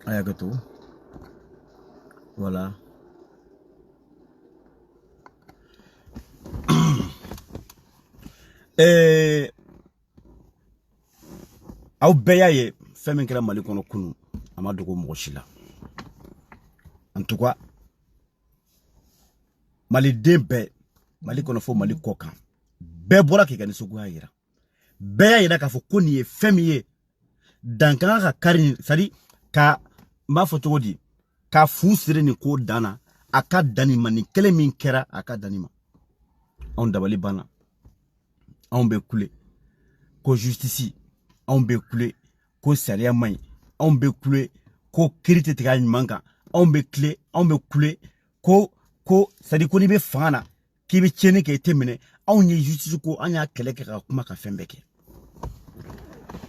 Ayagato. Voilà. Aw bɛɛ ye fɛn min kɛra Mali kɔnɔ kunu a ma dogo mɔgɔ si la. En tout cas Maliden bɛɛ Mali kɔnɔ fo Mali kɔ kan bɛɛ bɔra k'i ka nisɔngoya yira. Bɛɛ y'a yira k'a fɔ ko nin ye fɛn min ye dan kan ka kari sadi ka m'a fɔ cogo di ka fu siri nin ko dana a ka dani ma nin kelen min kɛra a ka dani ma. Anw dabali banna. Anw bɛ kule ko justice anw bɛ kule ko sariya man ɲi anw bɛ kule ko kiiri tɛ tigɛ a ɲuman kan anw bɛ kule ko sadi ko n'i bɛ fanga na k'i bɛ tiɲɛni kɛ i tɛ minɛ anw ye justice ko an y'a kɛlɛ kɛ ka kuma ka fɛn bɛɛ kɛ.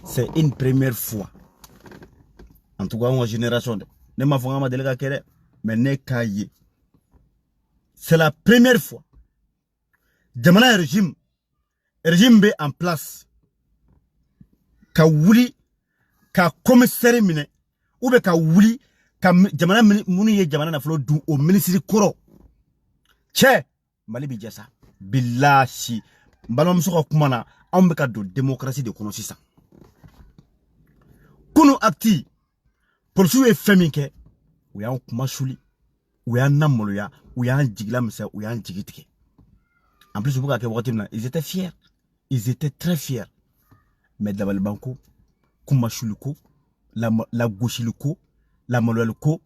C'est une première fois. En tout cas anw ka génération dɛ ne m'a fɔ k'an ma deli ka kɛ dɛ mais ne k'a ye. C'est la première fois. Jamana régime bɛ en place. Ka wuli ka commissaire minɛ ou bien ka wuli ka jamana munu ye jamana nafolo dun o ministre kɔrɔ cɛ Mali bi jɛ sa billahi balimamuso ka kuma na anw bɛ ka don démocratie de kɔnɔ sisan kunu acte policiers ye fɛn min kɛ u y'an kuma suli u y'an namaloya u y'an jigila misɛn u y'an jigi tigɛ en plus u bɛ ka kɛ wagati min na ils étaient fiers ils étaient très fiers. Mais dabali banko kumashuliko la goshiliko la maloyaliko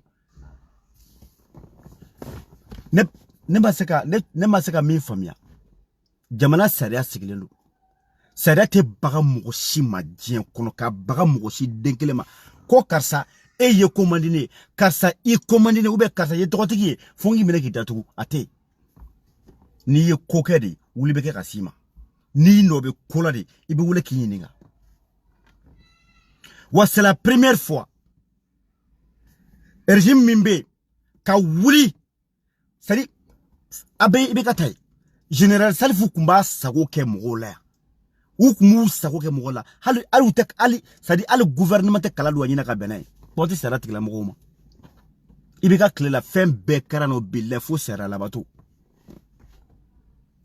ne ma se ka min faamuya jamana sariya sigilen don sariya tɛ baga mɔgɔ si ma diɲɛ kɔnɔ ka baga mɔgɔ si den kelen ma ko karisa e ye commandine karisa I commandine ou bien karisa ye tɔgɔtigi ye fo n k'i minɛ k'i datugu a tɛ n'i ye ko kɛ de wuli bɛ kɛ ka s'i ma n'i nɔ bɛ ko la de I bɛ wele k'i ɲininka. C'est la première fois. Régime Mimbe, ka wuli, c'est-à-dire, abe ibekatay, général Salifou Koumba sago ke mogola. Ou kumou sago ke mogola. C'est-à-dire, le gouvernement te kala douani na kabene. Ponti sera tikla mogoma. Ibeka clé la fin bekara no bille fo sera la bateau.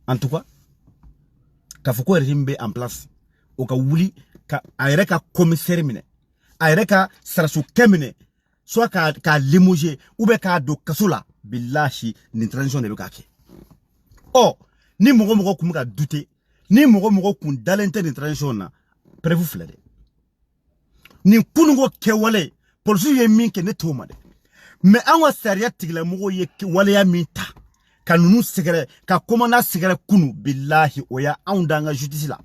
En tout cas, ka foko régime be en place. O ka wuli, ka ayere ka commissaire mine. Ayereka sarasu kemine soit ka limoger ou bien ka do kasola billahi ni transition de bekake oh ni mogo kum ka douter ni mogo kun dalente ni transition na prévu flede ni kunungo kewale police ye min ke ne toma de mais anwa sariya tigla mogo ye wale ya minta ka nunu segere ka komanda segere kunu billahi oya aundanga justice la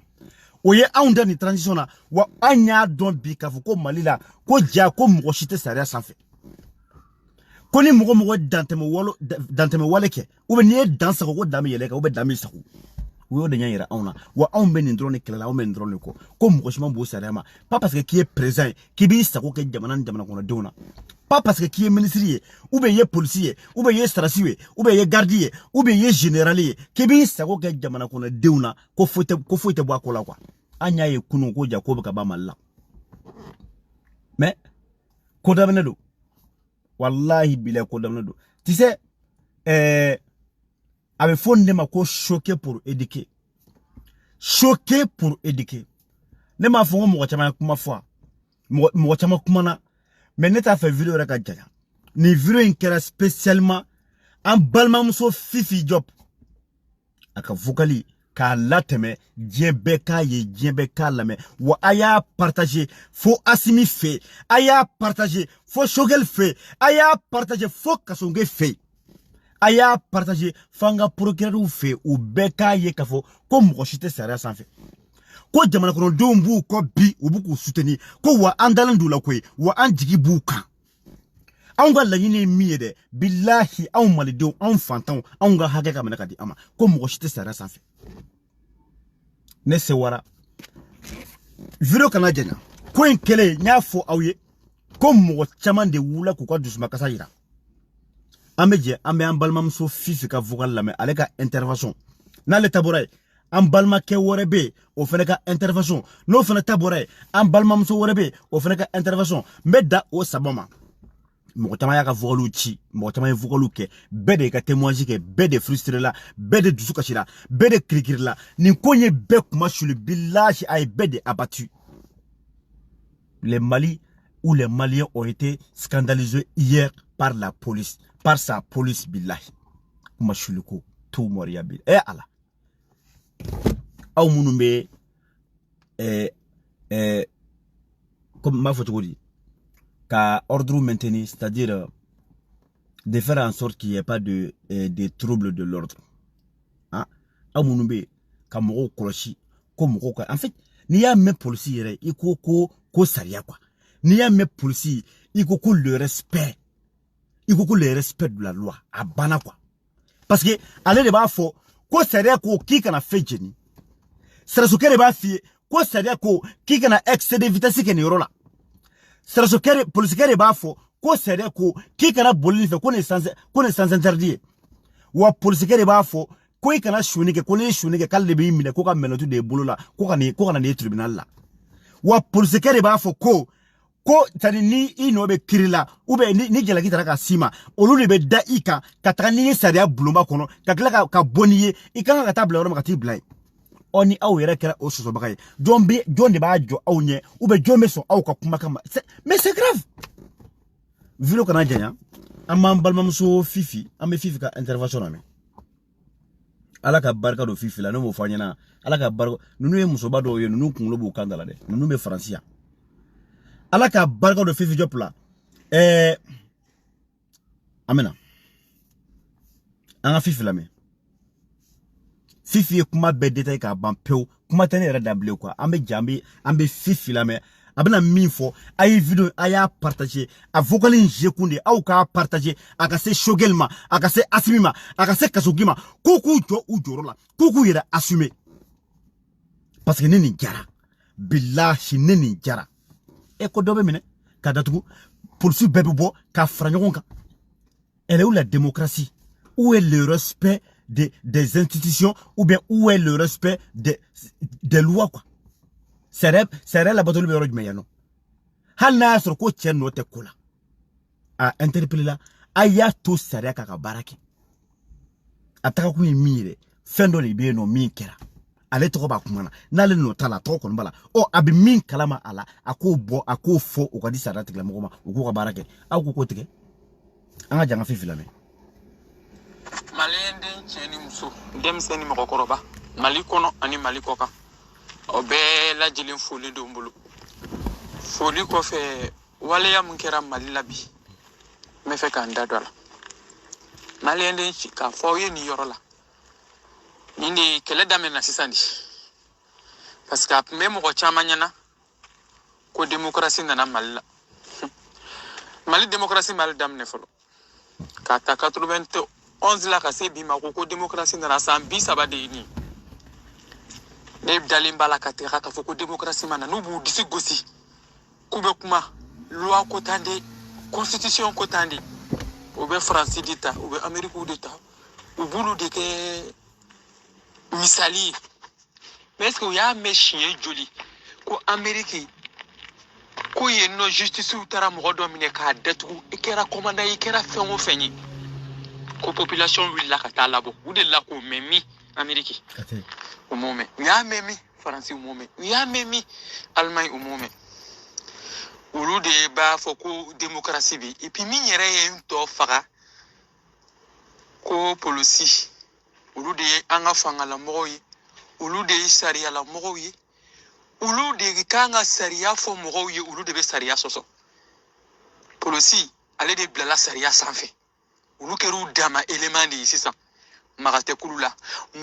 oye aunda ni transition na wa anya don bi ka ko Mali la ko ja ko mɔgɔ si tɛ sariya sanfɛ ko ni mɔgɔ dantɛmɛ wale kɛ ou bien ni ye dan sago ko dan bɛ yɛlɛ kan ou bien dan bɛ sago u y'o de ɲɛ yira anw na wa anw bɛ nin dɔrɔn de kɛlɛ la anw bɛ nin dɔrɔn de kɔ ko mɔgɔ si ma b'o sariya ma pas parce que k'i ye président ye k'i b'i sago kɛ jamana ni jamana kɔnɔdenw na pas parce que k'i ye ministre ye ou bien i ye policier ye ou bien i ye sarasi ye ou bien i ye garde ye ou bien i ye général ye k'i b'i sago kɛ jamana kɔnɔdenw na ko foyi tɛ bɔ a ko la quoi an y'a ye kunun ko ja ko bɛ ka ban Mali la mais ko daminɛ don wallahi bilahi ko daminɛ don tu sais a bɛ fɔ nin de ma ko choqué pour éduquer ne m'a fɔ ko mɔgɔ caman kuma fɔ mɔgɔ caman kuma na mais ne t'a fɛ vidéo yɛrɛ ka janya ni vidéo in kɛra spécialement an balimamuso Fifi Diop a ka vocali k'a latɛmɛ diɲɛ bɛɛ k'a ye diɲɛ bɛɛ k'a lamɛn wa a y'a partager fo Asimi fɛ a y'a partager fo Shogel fɛ a y'a partager fo Kasonge fɛ a y'a partager fo an ka procureur fɛ u bɛɛ k'a ye k'a fɔ ko mɔgɔ si tɛ sariya sanfɛ ko jamana kɔnɔdenw b'u kɔ bi u b'u k'u soutenir ko wa an dalen d'u la koyi wa an jigi b'u kan anw ka laɲini ye min ye dɛ billahi anw malidenw anw fantanw anw ka hakɛ ka minɛ ka di an ma ko mɔgɔ si tɛ sariya sanfɛ ne se wara vidéo kana janya ko in kɛlen n y'a fɔ aw ye ko mɔgɔ caman de wula k'u ka dusumakasa yira an bɛ jɛ an bɛ an balimamuso Fifi ka vocal lamɛn ale ka intervention n'ale ta bɔra ye an balimakɛ wɛrɛ bɛ yen o fana ka intervention n'o fana ta bɔra ye an balimamuso wɛrɛ bɛ yen o fana ka intervention n bɛ da o saba ma mɔgɔ y'a ka vocalu ci mɔgɔ caman ye vocalu kɛ bɛɛ de ka témoignage kɛ bɛɛ de frustré la bɛɛ de dusu kasi la bɛɛ de kirikiri la nin ko ye bɛɛ kuma suli billahi a ye bɛɛ de abattu. Les Mali ou les Maliens ont été scandalisés hier par la police, par sa police billahi. Kuma suli ko tout moria bil. Allah. Aw munun be comme ma photo dit qu'à ordre maintenu, c'est-à-dire de faire en sorte qu'il n'y ait pas de troubles de l'ordre. Hein? Aw munun be ka mɔgɔw kɔlɔsi ko mɔgɔw ka en fait n'i y'a mɛn polisi yɛrɛ i ko sariya quoi. N'i y'a mɛn polisi i ko le respect le respect de la loi a banna quoi. Parce que ale de b'a fɔ ko sariya ko k'i kana fɛn jeni. Saraso de b'a f'i ye ko sariya ko k'i kana excès de vitesse kɛ nin yɔrɔ la. Saraso polisi de b'a fɔ ko sariya ko k'i kana boli nin fɛ ko nin sans interdit ye. Wa polisi de b'a fɔ ko i kana suni kɛ ko n'i ye suni kɛ k'ale de b'i minɛ ko ka mɛlɛtu de bolo la ko ka na n'i tribunal la. Wa polisi de b'a fɔ ko tani ni i nɔ bɛ kiri la ou bien ni jalaki taara ka s'i ma olu de bɛ da i kan ka taga n'i ye sariya bulonba kɔnɔ ka tila ka bɔ n'i ye i kan ka taa bila yɔrɔ min ka t'i bila yen. Ɔ ni aw yɛrɛ kɛra o sɔsɔbaga ye jɔn de b'a jɔ aw ɲɛ ou bien jɔn bɛ sɔn aw ka kumakan ma mais c'est grave. Video kana janya an b'an balimamuso Fifi an bɛ Fifi ka intervention lamɛn. Ala ka barika don Fifi la ne m'o fɔ an ɲɛna Ala ka barika ninnu ye musoba dɔw ye ninnu kunkolo b'u kan da la dɛ ninnu bɛ Faransi yan. Ala ka barika don Fifi Diop la amena an ka Fifi lamɛn. Fifi ye kuma bɛɛ détail k'a ban pewu kuma tɛ ne yɛrɛ da bilen quoi an bɛ Fifi lamɛn a bɛna min fɔ a ye video a y'a partager a vocal in jekun de aw k'a partager a ka se Shogel ma a ka se Asimi ma a ka se Kasogi ma k'u k'u jɔ u jɔyɔrɔ la k'u k'u yɛrɛ assumer parce que ne nin jara billahi ne nin jara ko dɔ bɛ minɛ ka datugu polisi bɛɛ bɛ bɔ ka fara ɲɔgɔn kan. Elle est où la démocratie? Où est le respect des institutions ou bien où est le respect des lois quoi? C'est la bataille de Rodjmeyano. Hana sur ko tien no te kola. A interpeller la aya to sariya ka baraki. Ataka ku mire fendo le be no min kera. Ale to ba kumana. Nale no tala to kon bala. O abi min kalama ala ako bo ako fo o kadi sariya tigla mo ma o ko ka baraki. Aw ko tege. Anga janga Fifi lame. Malien den tieni muso dem seni mɔgɔkɔrɔba Mali kɔnɔ ani Mali kɔkan o bɛɛ lajɛlen foli don bolo foli kɔfɛ waleya mun kɛra Mali la bi n bɛ fɛ k'an da don a la Malien den k'a fɔ aw ye nin yɔrɔ la nin de kɛlɛ daminɛna sisan de parce que a tun bɛ mɔgɔ caman ɲɛna ko démocratie nana Mali la Mali démocratie Mali daminɛ fɔlɔ k'a ta 91 la ka se bi ma ko démocratie nana san 30 de ye nin ne dalen b'a la ka tɛgɛ k'a fɔ ko démocratie mana n'u b'u disi gosi k'u bɛ kuma loi ko tan de constitution ko tan de u bɛ Faransi de ta u bɛ Amérique de ta u b'olu de kɛ misali ye mais est-ce que u y'a mɛn siɲɛ joli ko Amérique ko yen nɔ justice taara mɔgɔ dɔ minɛ k'a datugu i kɛra commandant i kɛra fɛn o fɛn ye ko population wulila ka taa labɔ u de la k'o mɛn min Amérique o m'o mɛn u y'a mɛn min Faransi u m'o mɛn u y'a mɛn min Allemagne u m'o mɛn olu de b'a fɔ ko démocratie bi et puis min yɛrɛ ye n tɔ faga ko polisi olu de ye an ka fangalamɔgɔw ye olu de ye sariyalamɔgɔw ye olu de kan ka sariya fɔ mɔgɔw ye olu de bɛ sariya sɔsɔ polisi ale de bilala sariya sanfɛ olu kɛr'u dama élément de ye sisan maga tɛ kulu la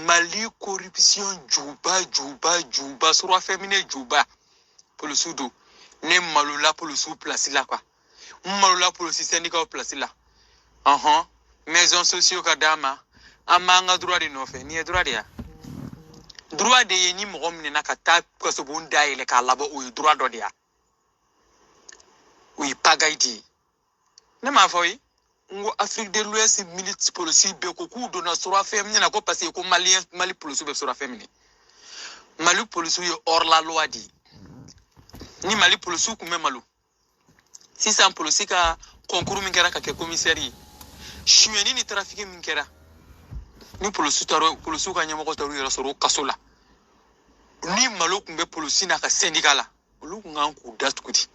Mali corruption juba surafɛn minɛ juba polisiw don ne malola polisiw place la quoi n malola polisi syndicat place la maison sociaux ka d'a ma an b'an ka droit de nɔfɛ nin ye droit de ya droit de ye ni mɔgɔ minɛna ka taa kasobon dayɛlɛ k'a labɔ o ye droit dɔ de ya o ye pagaille de ye ne m'a fɔ ye n ko Afrique de l'Ouest milite polisi bɛɛ ko k'u donna surafɛn minɛ ko parce que ko Mali polisiw bɛ surafɛn minɛ Mali polisiw ye hors la loi de ye ni Mali polisiw tun bɛ malo sisan polisi ka concours min kɛra ka kɛ commissaire ye suyɛni ni trafic min kɛra ni polisiw ka ɲɛmɔgɔ taru yɛrɛ sɔrɔ o kaso la ni malo kun bɛ polisi n'a ka syndicat la olu kun kan k'u datugu di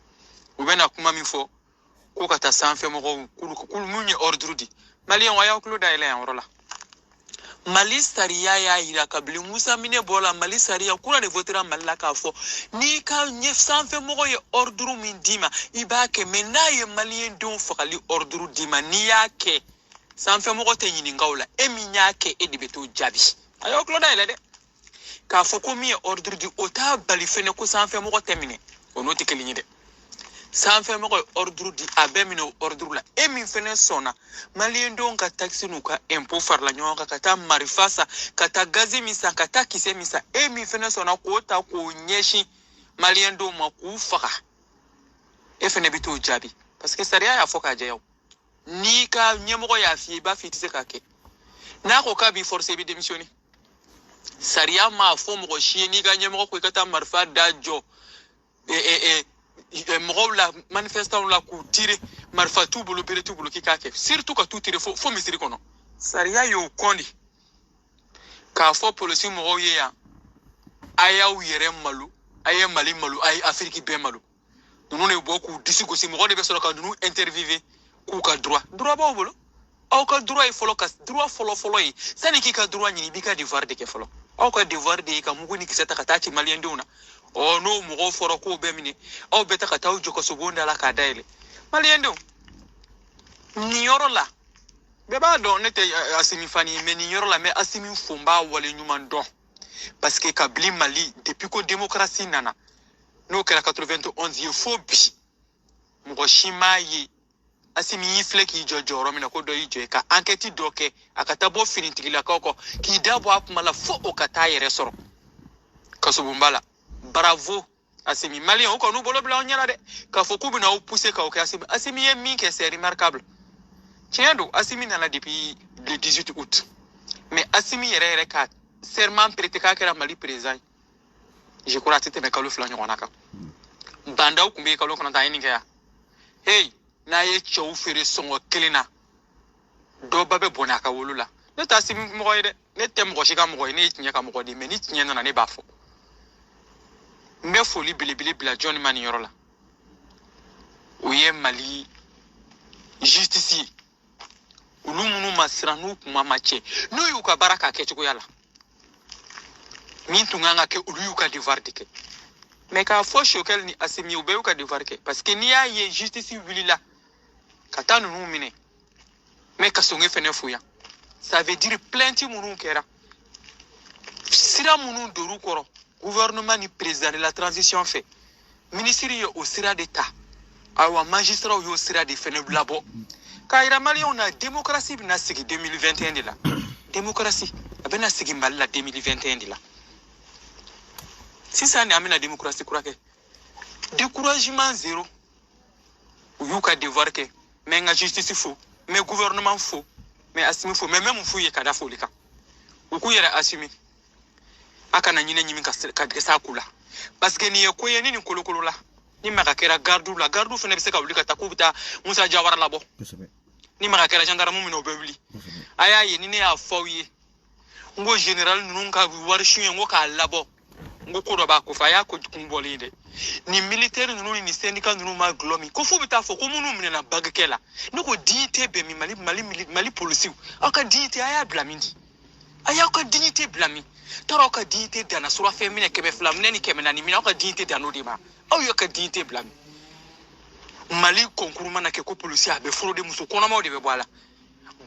u bɛna kuma min fɔ ko ka taa sanfɛ mɔgɔw k'olu mun ye ordre di maliyɛnw a y'aw tulo dayɛlɛ yan yɔrɔ la Mali sariya y'a yira kabili Musa Mine bɔla Mali sariya kura de votera Mali la k'a fɔ n'i ka ɲɛ sanfɛ mɔgɔ ye ordre min d'i ma i b'a kɛ mais n'a ye maliyɛn denw fagali ordre d'i ma n'i y'a kɛ sanfɛ mɔgɔ tɛ ɲininka o la e min y'a kɛ e de bɛ t'o jaabi a y'aw tulo dayɛlɛ dɛ k'a fɔ ko min ye ordre di o t'a bali fɛnɛ ko sanfɛ mɔgɔ tɛ minɛ o n'o tɛ kelen ye dɛ sanfɛ mɔgɔ ye ordre di a bɛɛ minɛ o ordre la e min fɛnɛ sɔnna maliyɛn denw ka taxe n'u ka impôt farala ɲɔgɔn kan ka taa marifa san ka taa gazi min san ka taa kisɛ min san e min fɛnɛ sɔnna k'o ta k'o ɲɛsin maliyɛn denw ma k'u faga e fɛnɛ bɛ t'o jaabi parce que sariya y'a fɔ k'a jɛya o n'i ka ɲɛmɔgɔ y'a f'i ye i b'a f'i tɛ se k'a kɛ n'a ko k'a b'i forcer i bɛ démissionner sariya m'a fɔ mɔgɔ si ye n'i ka ɲɛmɔgɔ ko i ka taa marifa da jɔ mɔgɔw la manifestants la k'u tire marifa t'u bolo bere t'u bolo k'i k'a kɛ surtout ka t'u tire fo misiri kɔnɔ sariya y'o kɔn de k'a fɔ polisi mɔgɔw ye yan a y'aw yɛrɛ malo a ye Mali malo a ye Afiriki bɛɛ malo ninnu de bɔ k'u disi gosi mɔgɔ de bɛ sɔrɔ ka ninnu interviewer k'u ka droit b'aw bolo aw ka droit ye fɔlɔ ka droit fɔlɔ ye sani k'i ka droit ɲini i b'i ka devoir de kɛ fɔlɔ aw ka devoir de ye ka mugu ni kisɛ ta ka taa ci maliyɛn denw na n'o mɔgɔw fɔra k'o bɛɛ minɛ aw bɛ ta ka taa aw jɔ kasobon da la k'a dayɛlɛ maliyɛn denw nin yɔrɔ la bɛɛ b'a dɔn ne tɛ Asimi fani ye mais nin yɔrɔ la mɛ Asimi fo n b'a wale ɲuman dɔn parce que kabili Mali depuis ko démocratie nana n'o kɛra 91 ye fo bi mɔgɔ si m'a ye Asimi y'i filɛ k'i jɔ jɔyɔrɔ min na ko dɔ y'i jɔ ka enquête dɔ kɛ a ka taa bɔ finitigilakaw kɔ k'i da bɔ a kuma la fo o ka taa yɛrɛ sɔrɔ kasobonba la bravo Asimi maliyɛn o kɔni bolo bila aw ɲɛna dɛ k'a fɔ k'u bɛna aw pousser k'aw kɛ Asimi ye min kɛ c'est remarquable tiɲɛ don Asimi nana depuis le 18 août mais Asimi yɛrɛ ka serment prêté k'a kɛra Mali président je crois a tɛ tɛmɛ kalo 2 ɲɔgɔnna kan bandaw tun bɛ yen kalo 9 an ye nin kɛ yan hey n'a ye cɛw feere sɔngɔ kelen na dɔ ba bɛ bɔnɛ a ka wolo la ne tɛ Asimi mɔgɔ ye dɛ ne tɛ mɔgɔ si ka mɔgɔ ye ne ye tiɲɛ ka mɔgɔ de mais ni tiɲɛ nana ne b'a fɔ n bɛ foli belebele bila John ma nin yɔrɔ la o ye Mali justice ye olu minnu ma siran n'u kuma ma cɛ n'u y'u ka baara k'a kɛcogoya la min tun kan ka kɛ olu y'u ka devoir de kɛ mais k'a fɔ Choguel ni Asimi u bɛɛ y'u ka devoir kɛ parce que n'i y'a ye justice wulila ka taa ninnu minɛ mais ka sɔngɔ fɛnɛ fo yan ça veut dire plainte minnu kɛra sira minnu dor'u kɔrɔ gouvernement ni président de la transition fɛ ministre ye o sira de ta ayiwa magistrat y'o sira de fɛnɛ labɔ k'a yira maliyɛnw na démocratie bɛna sigi 2021 de la démocratie a bɛna sigi Mali la 2021 de la sisan de an bɛna démocratie kura kɛ découragement zéro u y'u ka devoir kɛ mais n ka justice fo mais gouvernement fo mais Asimi fo mais même f'u ye ka da foli kan u k'u yɛrɛ Asimi a kana ɲinɛ ɲimi ka s'a ku la parce que nin ye ko ye ni nin kolokolo la ni maga kɛra gardiw la gardiw fɛnɛ bɛ se ka wuli ka taa k'u bɛ taa Musa Jawara labɔ ni maga kɛra gendarme minɛ o bɛ wuli a y'a ye ni ne y'a fɔ aw ye n ko général ninnu ka wari su ye n ko k'a labɔ n ko ko dɔ b'a kɔfɛ a y'a ko kun bɔlen ye dɛ nin militaire ninnu ni nin syndicat ninnu ma gulɔ min ko f'u bɛ taa fɔ ko minnu minɛna bagikɛ la ne ko dignité bɛ min Mali policiw aw ka dignité a y'a bila min di a y'aw ka dignité bila min taara aw ka dignité danna surafɛn minɛ 200 minɛ ni 400 minɛ aw ka dignité danna o de ma aw y'aw ka dignité bila min Mali concours mana kɛ ko policier a bɛ fraude muso kɔnɔmaw de bɛ bɔ a la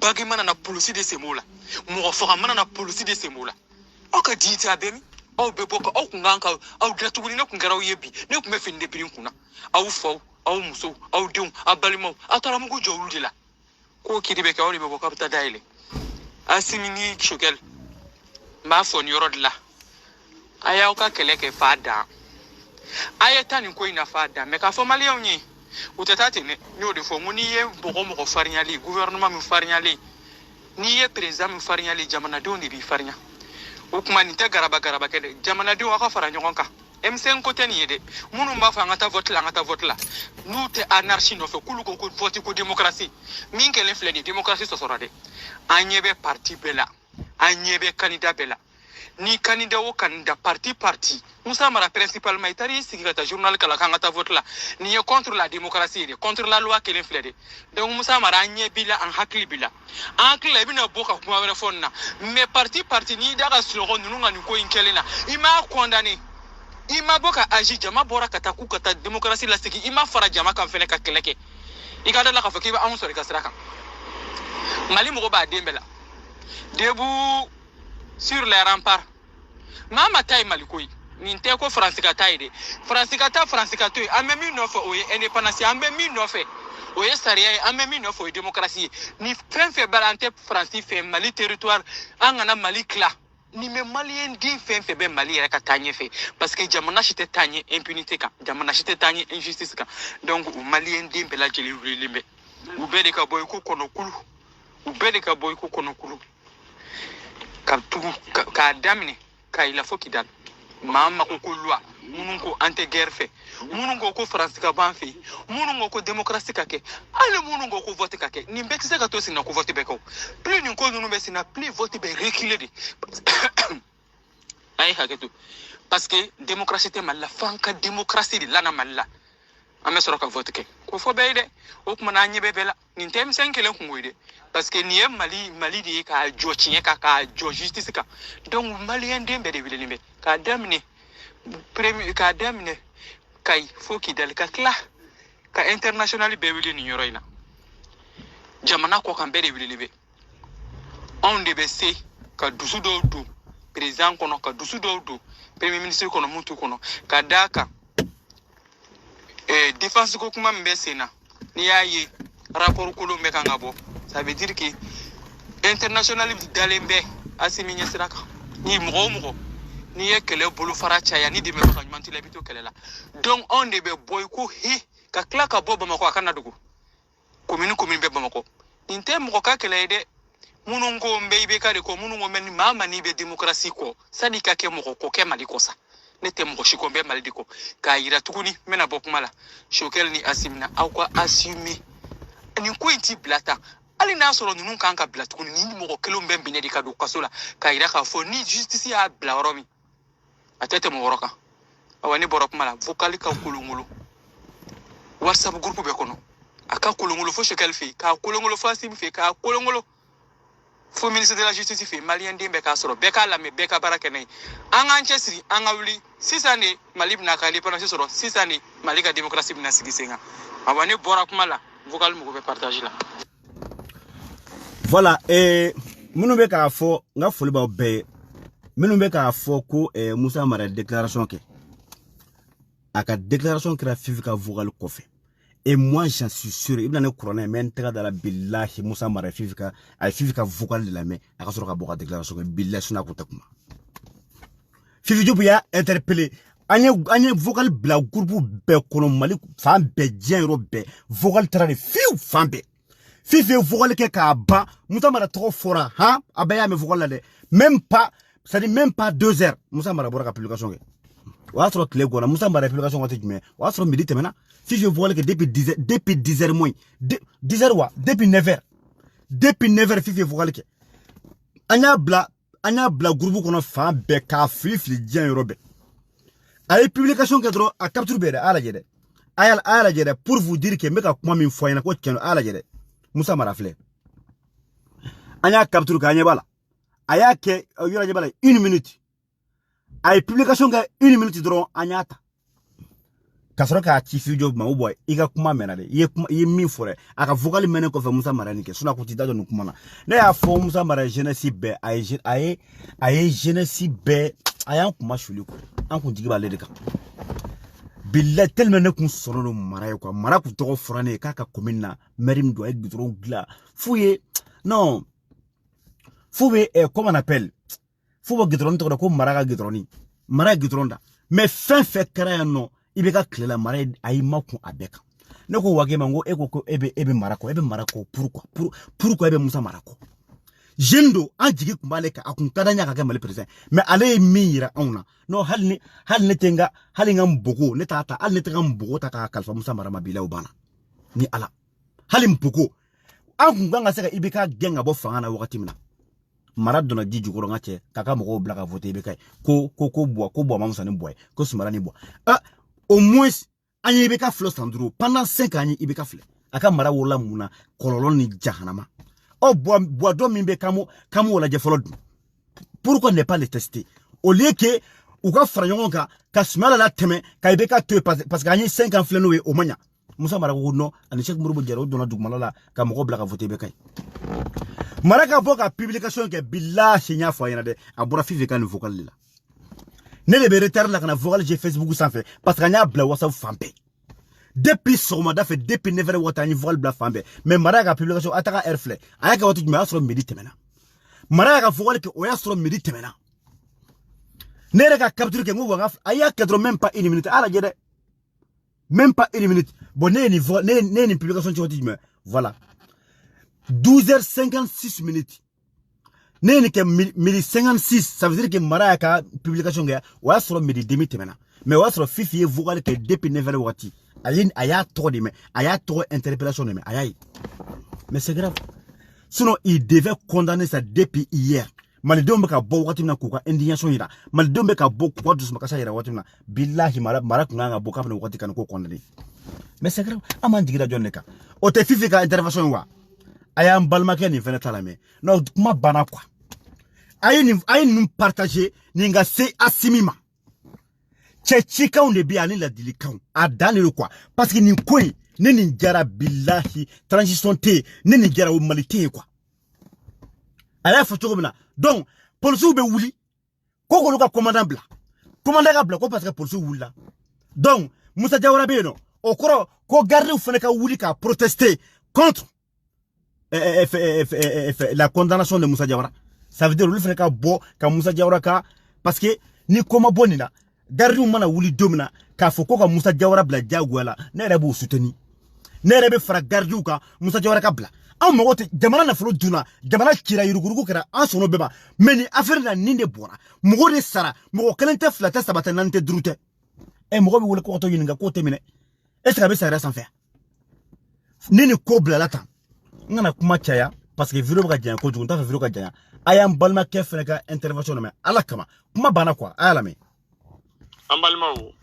bagi mana na policier de sen b'o la mɔgɔ faga mana na policier de sen b'o la aw ka dignité a bɛ min aw bɛ bɔ aw kun kan ka aw dilan tuguni ne kun kɛra aw ye bi ne kun bɛ fini de biri n kun na aw faw aw musow aw denw aw balimaw aw taara mugu jɔ olu de la k'o kiiri bɛ kɛ aw de bɛ bɔ k'a bɛ taa dayɛlɛ Asimi ni Choguel n b'a fɔ nin yɔrɔ de la a y'aw ka kɛlɛ kɛ f'a dan a ye taa nin ko in na f'a dan mais k'a fɔ maliyɛnw ye u tɛ taa ten dɛ n y'o de fɔ n ko n'i ye mɔgɔ fariyalen gouvernement min fariyalen n'i ye président min fariyalen jamanadenw de b'i farinya o kuma nin tɛ garaba kɛ dɛ jamanadenw aw ka fara ɲɔgɔn kan M5 côté ni de munu mba fa ngata vote la nous te anarchie no fe kulu ko vote ko démocratie min ke le ni démocratie so sora de anyebe parti bela anyebe candidat bela ni candidat o candidat parti Moussa Mara principalement itari sigata journal kala kangata vote la ni contre la démocratie de contre la loi que l'inflé de donc Moussa Mara anyebila en hakli bila hakli bina boka kuma wala fonna mais parti ni daga slogan nunga ni ko inkelena ima condamné ima boka agi jama bora kata ku kata démocratie la sigi ima fara jama kan fene ka keleke ikada la ka fakiba amun sori ka sraka mali mo ba dembela debout sur les remparts mama tay malikoy ninte ko francika tayde francika to amemi no fo oye indépendance amemi no fe oye saria amemi no fo démocratie ni fin balante français fait mali territoire angana mali cla ni me malien di fin be mali reka tanye fe parce que jamana chite tanye impunité ka jamana chite tanye injustice ka donc malien di bela jeli limbe ubede ka boy ko kono kulu ka damine ka ila foki dal mama ko kulwa munun ko ante guerre fe munun ko france ka ban fe munun ko démocratie ka ke ale munun ko vote ka ke ni mbekse ka to sina ko vote be ko plus ni ko nunu be sina plus vote be reculer de ay haketu parce que démocratie te malla fanka démocratie de lana malla ame soro ka vote ke ko fo be de o kuma na nyebe bela ni tem 5 kelen ko ngoide parce que ni mali de ka jochie ka jo justice ka donc malien dembe de bilimbe ka damine premier ka damine kay foki dal ka kla ka international be wili ni yoroina jamana ko kan be de bilimbe on de be se ka dusu do du président kono ka dusu do du premier ministre kono mutu kono ka daka défense ko kuma mbese na ni yayi rapport ko lo mekanga bo ça veut dire que international dalembe asiminya siraka ni mgo ni yekele bolu faracha ya ni dime ka nymanti lebito kelela donc on de be boy ko hi ka klaka boba mako akana dugo komini be bamako inte mgo ka kelede munungo mbeibe kare ko munungo men mama ni be démocratie ko sadika ke mgo ko ke maliko sa nete mgo shikombe maliko ka ira tukuni mena bokumala shokel ni asimina au kwa assumer ni ko inti blata ali na soro nunu kan ka bla tukuni ni mo kelo mbembe ne dikado kasola ka ira ka fo ni justice ya bla romi atete mo woroka awani borok mala vocal ka kulungulu whatsapp groupe be kono aka kulungulu fo shekel fi ka kulungulu fo sim fi ka kulungulu fo ministre de la justice fi malien dembe ka soro be ka la me be ka baraka nei anga nchesiri anga wuli 6 années malib na ka li pendant soro 6 années malika démocratie bina sigisenga awani borok mala vocal mo be partager là. Voilà, munu be ka fo nga foli ba be munu be ka fo ko Moussa Mara déclaration ke aka déclaration kra fifika vocal kofe et moi j'en suis sûr ibna ne corona men tega dala billahi Moussa Mara fifika ay fifika vocal de la main aka soro ka boka déclaration ke billahi suna ko takuma fifi jobu ya interpeller anye vocal bla groupe be kono mali fam be jien ro be vocal tra de fiu fam be fifi vocal ke ka ba Moussa Mara trop fora ha abaya me vocal la de même pas ça dit même pas 2 heures Moussa Mara bora ka publication ke wa soro kle gona Moussa Mara publication wati jme wa soro midi temena fifi vocal ke depuis 10 heures moins 10 heures wa depuis 9 heures fifi vocal ke anya bla groupe kono fam be ka fifi jien ro be ay publication ke dro a capture be ala jede pour vous dire que meka kuma min foyna ko keno ala jede Moussa Mara flé anya capture ka anya bala aya ke yora je bala 1 minute ay publication ga 1 minute dro anya ta kasoro ka ci video ma boy iga kuma menade ye min fore aka vocal menen ko fe Moussa Mara ni ke suna ko ti dado no kuma na ya fo Moussa Mara jeunesse be ay jeunesse be ayan kuma shuli ko an kun jigi ba le de kan billa tellement ne kun soro no mara ko mara ku to forane kaka commune merim do ay gudron gla fouye non fouye comment on appelle fouba gudron to ko mara gudron da mais fin fait kara no ibe ka klela mara ay makun abeka ne ko wage mango eko ko ebe marako pourquoi ebe Moussa Marako jendo an jigi kumbale ka akun kadanya ka mali president mais ale mira ona no hal ne tenga hal ngam bogo ne tata hal ne tenga bogo ta ka kalfa musa marama bila ubana ni ala hal mpuko an kun ganga seka ibika genga bo fanga na wakati mina maradona jiju ko ngache kaka mo bla ka voter ibika ko bo mamusa ne boy ko sumara ni boy au moins an ibika flow sandro pendant 5 ans ibika fle aka mara wola muna kololon ni jahanama bois d'homme mimbe kamo wala jefolo. Pourquoi ne pas les tester au lieu que ou ka franyon ka smala la teme ka ibeka te parce que 5 ans fleno au manya musa mara ko no ani cheikh murubo jero dona dugmala la ka mo bla ka voter bekay maraka boka publication ke billahi nya fo yana de abura fi kan vocal la ne le be retard la kana vocal je Facebook sans fait parce que nya bla whatsapp fampe depuis somada fait depuis never watani vocal bla fambe mais maraka publication ataka airflay ayaka watu me asro midi temena maraka vocal ke oya asro midi temena ne reka capture ke ngo wanga ayaka dro même pas 1 minute ala jede même pas 1 minute bon ne publication tu dis mais voilà 12h56 minutes ne ke midi 56 ça veut dire que maraka publication ga wa sur midi demi temena mais wa sur fifi vocal que depuis 9h wati ayin aya trop de mais aya trop interpellation mais ayi mais c'est grave sinon il devait condamner ça depuis hier malidom ka bo wati na kuka indignation ira malidom ka bo ko dus makasa ira wati na billahi marak nga bo ka na wati kan ko condamner mais c'est grave aman digira jonneka o te fifi ka intervention wa aya mbalma ke ni fena talame no kuma bana quoi ayi nous partager ni nga se asimima chechika on bi ani la dilikan adani le quoi parce que ni koi ni jara billahi transition te ni jara o malite quoi ala foto ko na donc police be wuli ko ka commandant ka bla ko parce que police wuli la donc Moussa Diawara be no okoro ko garde fene ka wuli ka protester contre la condamnation de Moussa Diawara. Ça veut dire le fait que Moussa Diawara ka parce que ni koma bonina garde mana wuli domina ka foko ka Moussa Diawara bla jagwala na rebo soutenir na rebe fara garde ka Moussa Diawara ka bla an mo wote jamana na folo duna jamana kira yurugurugu kera an sono beba meni affaire na ninde bora mo de sara mo kelente flata sabata nante drute e mo be wole ko to yininga ko temine est ce que be sara sans faire nini ko bla latan ngana kuma chaya parce que vidéo ka janya ko jugunta fa vidéo ka janya ayam balma ke fene ka intervention me ala kama kuma bana quoi ala me ambalma wo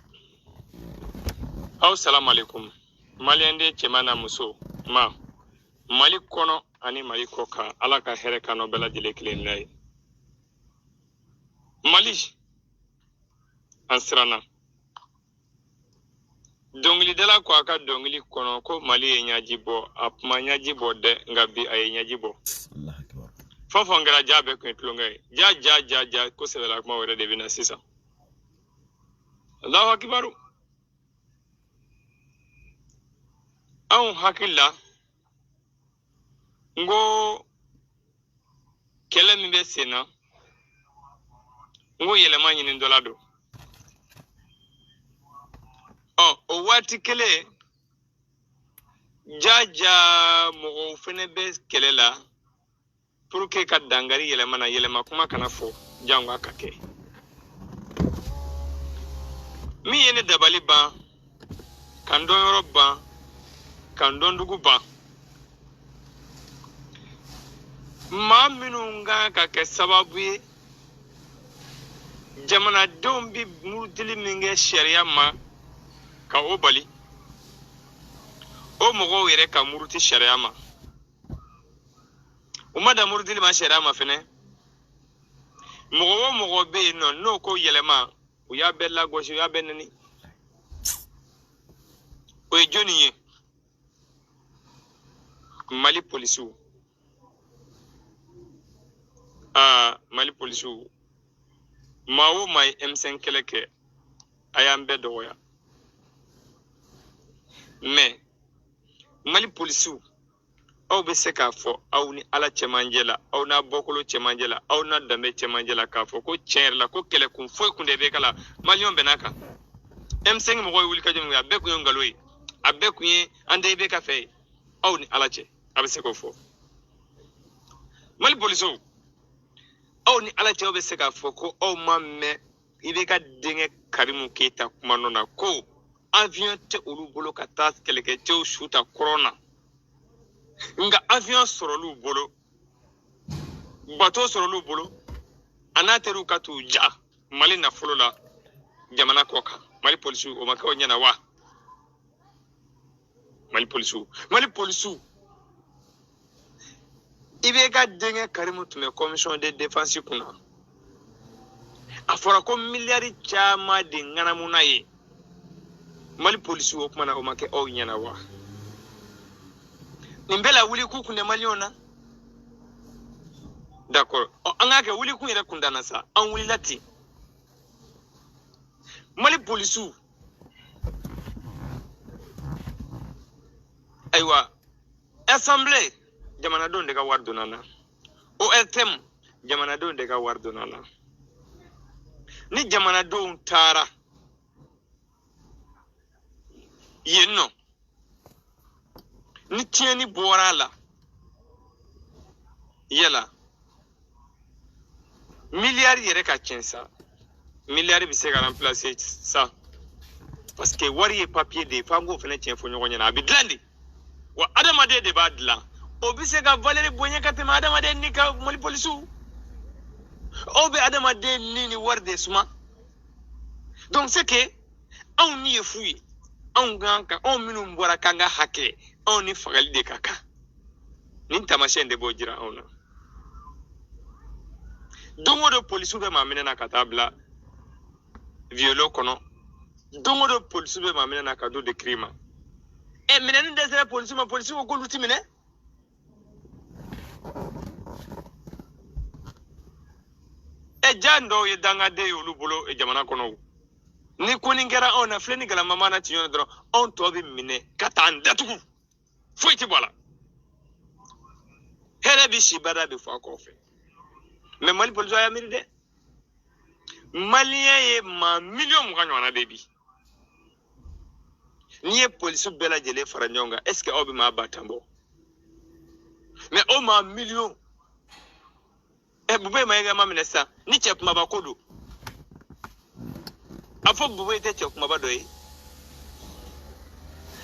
assalamu alaikum maliende chemana muso ma mali kono ani mali koka ala ka here kano bela jile kilen lay mali ansrana dongli dela ko aka dongli kono ko mali e nyajibo apma nyajibo de ngabi ay nyajibo Allah akbar fofo ngara jabe ko tlongay ja ko se la ko wala de bina sisa Allahu akbar aw hakilla ngo kele mi be sena ngo yele ma nyini dolado o wati kele jaja mo fene be kele la pour que ka dangari yele mana yele ma kuma kana fo jango akake mi yene dabali ba kando yoroba kando ndugu ba ma minunga ka ke sababu ye jamana dombi murtili minge sharia ma ka obali o mogo were ka muruti sharia ma umada murtili ma sharia ma fene mogo be no ko yelema o ya bella goshi ya benni o joni ye mali polisu mali polisu mawo mai M5 keleke ayambe doya mais mali polisu aw be se ka fo aw ni ala chemanjela aw na bokolo chemanjela aw na dambe chemanjela ka fo ko cher la ko kele kun foy kunde be kala malion benaka M5 mo koy wuli ka jom ya be ko ngaloy abbe ku ande be ka fe aw ni ala che abe se ko fo Mali police aw ni ala cɛw bɛ se k'a fɔ ko aw ma mɛn i bɛ ka denkɛ Karimu Keyita kuma nɔ na ko avion tɛ olu bolo ka taa kɛlɛkɛcɛw su ta kɔrɔn na nka avion sɔrɔl'u bolo bateau sɔrɔl'u bolo a n'a teriw ka t'u ja Mali nafolo la jamana kɔ kan Mali polisiw o ma kɛ o ɲɛna wa Mali polisiw i bɛ ka denkɛ Karimu tun bɛ commission de défense kunna a fɔra ko miliyari caman de ŋanamuna ye Mali polisiw o kuma na o ma kɛ aw ɲɛna wa nin bɛɛ la wuli k'u kun tɛ maliyɛnw na d'accord an k'a kɛ wuli kun yɛrɛ kun danna sa an wulila ten Mali polisiw ayiwa assemblée jamanadenw de ka wari donna na ORTM jamanadenw de ka wari donna na ni jamanadenw taara yen nɔ ni tiɲɛni bɔra la yala miliyari yɛrɛ ka tiɲɛ sa miliyari bɛ se ka remplacer sa parce que wari ye papier de ye f'an k'o fana tiɲɛ fɔ ɲɔgɔn ɲɛna a bɛ dilan de wa adamaden de b'a dilan o bɛ se ka valeur bonya ka tɛmɛ adamaden ni ka Mali polisiw aw bɛ adamaden ni wari de suma donc c'est que anw ni ye fu ye anw minnu bɔra k'an ka hakɛ anw ni fagali de ka kan nin taamasiyɛn de b'o jira anw na don o don polisiw bɛ maa minɛ na ka taa bila violo kɔnɔ don o don polisiw bɛ maa minɛ na ka don décret ma minɛni dɛsɛra polisiw ma polisiw ko k'olu ti minɛ jan dɔw ye dangaden ye olu bolo jamana kɔnɔ ni ko nin kɛra anw na filɛ ni galama na ci ɲɔgɔn dɔrɔn anw tɔ bɛ minɛ ka taa an datugu foyi ti bɔ a la hɛrɛ bi si bada bɛ fɔ a kɔfɛ mais Mali polisiw y'a miiri dɛ maliyɛn ye maa miliyɔn 20 ɲɔgɔnna de bi n'i ye polisiw bɛɛ lajɛlen fara ɲɔgɔn kan est ce que aw bɛ maa 1000 bɔ mais o maa miliyɔn bube ma ye ma minɛ sisan ni cɛ kumaba ko don a fɔ bube tɛ cɛ kumaba dɔ ye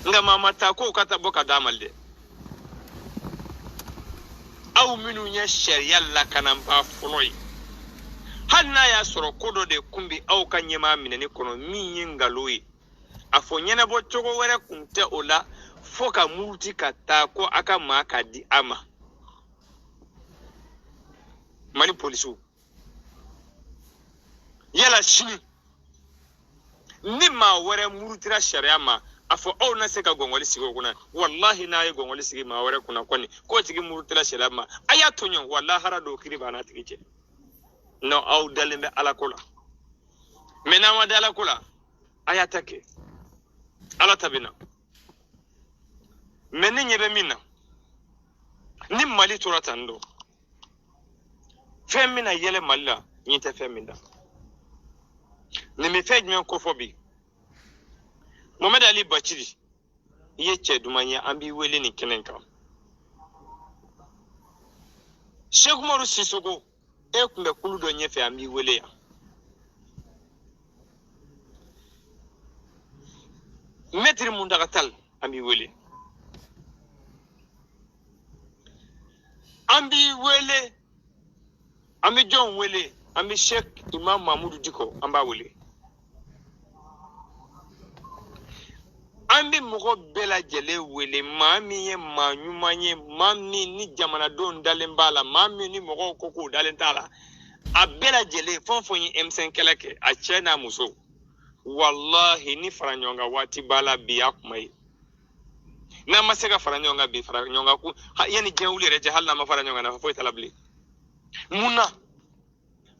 nka maa ma taa ko ka taa bɔ ka d'a ma dɛ aw minnu ye sariya lakanaba fɔlɔ ye hali n'a y'a sɔrɔ ko dɔ de kun bɛ aw ka ɲɛmaa minɛni kɔnɔ min ye nkalon ye a fɔ ɲɛnabɔ cogo wɛrɛ kun tɛ o la fo ka muruti ka taa ko a ka maa ka di a ma Mali polisiw yala sini ni maa wɛrɛ murutira sariya ma a fɔ aw na se ka gɔngɔli sigi o kunna wallahi n'a ye gɔngɔli sigi maa wɛrɛ kunna kɔni k'o tigi murutira sariya ma a y'a to ɲɔgɔn wallahi hara dɔw kiri b'a n'a tigi cɛ non aw dalen bɛ ala ko la mais n'an ma da ala ko la a y'a ta kɛ ala ta bɛ na mais ne ɲɛ bɛ min na ni Mali tora tan dɔ fɛn min na yɛlɛ Mali la ɲin tɛ fɛn min da nin bɛ fɛn jumɛn kofɔ bi Mohamed Ali Bachiri i ye cɛ duman ye an b'i wele nin kɛnɛ kan Sheikh Umaru Sisoko e tun bɛ kulu dɔ ɲɛfɛ an b'i wele yan Maître Muntaka Tall an b'i wele an b'i wele an bɛ jɔn wele an bɛ Sheikh Imam Mahamudu Diko an b'a wele an bɛ mɔgɔ bɛɛ lajɛlen wele maa min ye maa ɲuman ye maa min ni jamanadenw dalen b'a la maa min ni mɔgɔw ko k'o dalen t'a la a bɛɛ lajɛlen fɛn o fɛn ye M5 kɛlɛ kɛ a cɛ n'a muso wallahi ni fara ɲɔgɔn kan waati b'a la bi a kuma ye n'an ma se ka fara ɲɔgɔn kan bi fara ɲɔgɔn kan ko yanni diɲɛ wuli yɛrɛ cɛ hali n'an ma fara ɲɔgɔn kan nafa foyi t'a la bilen mun na